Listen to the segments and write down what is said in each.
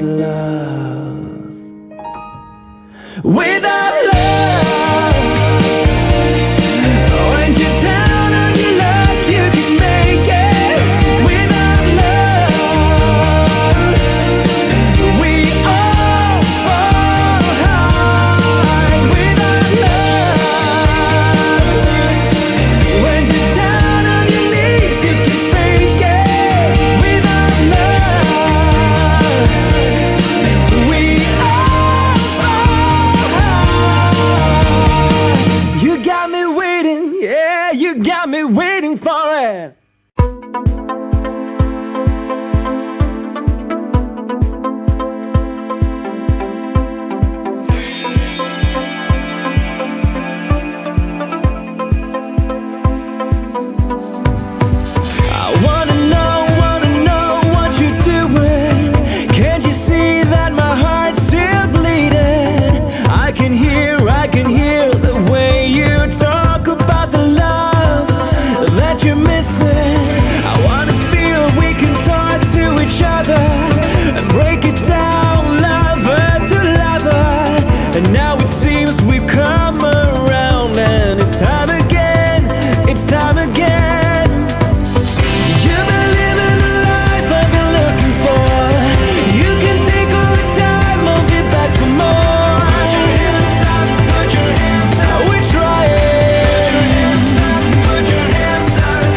love. Without love, when you're down on your luck, you can make it. Without love, we all fall hard. Without love, when you're down on your knees, you can make it. Without love, we all fall hard. You got me waiting, yeah, you got me waiting for it. I wanna know what you're doing. Can't you see that my heart's still bleeding? I can hear the way you talk about the love that you're missing. I wanna feel we can talk to each other and break it down lover to lover. And now it seems we've come around and it's time again, it's time again. You've been living the life I've been looking for. You can take all the time, I'll be back for more. Put your hands up, put your hands up. We're trying. Put your hands up, put your hands up.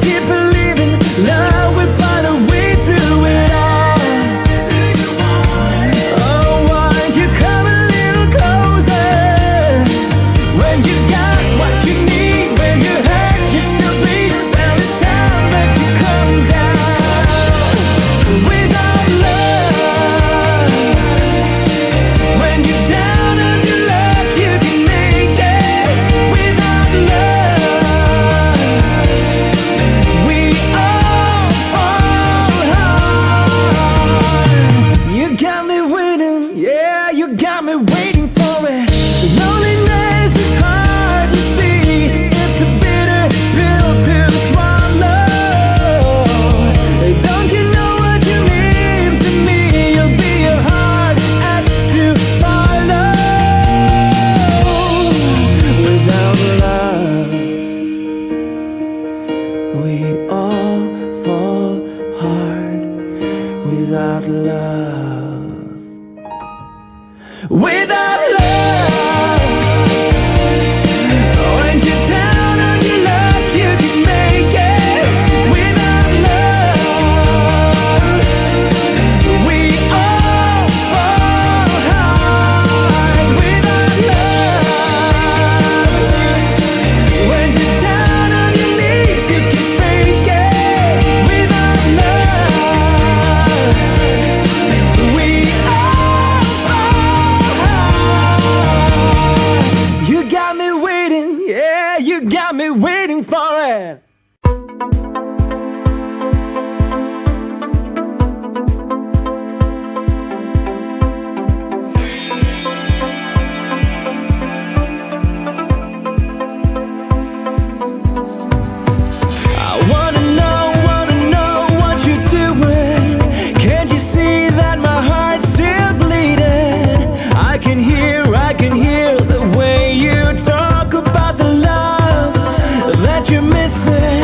keep believing love will find a way through it all. Oh, won't you come a little closer? When you got what you need, when you hurt, you still bleed. Well, it's time that you come down. Without love, when you're down on your luck, you can make it. Without love, we all fall hard. You got me waiting, yeah, you got me waiting for it. Loneliness is hard to see, it's a bitter pill to swallow. Don't you know what you mean to me? You'll be a hard act to follow. Without love, we all fall hard. Without love, without love, when you're down on your luck, you can make it. Without love, we all fall hard. Without love, when you're down on your knees, you can make it. Without love, we all fall hard. You got me waiting, yeah, you got me waiting for it. I wanna know what you're doing. Can't you see that my heart's still bleeding? I can hear the way you talk about the love that you're missing.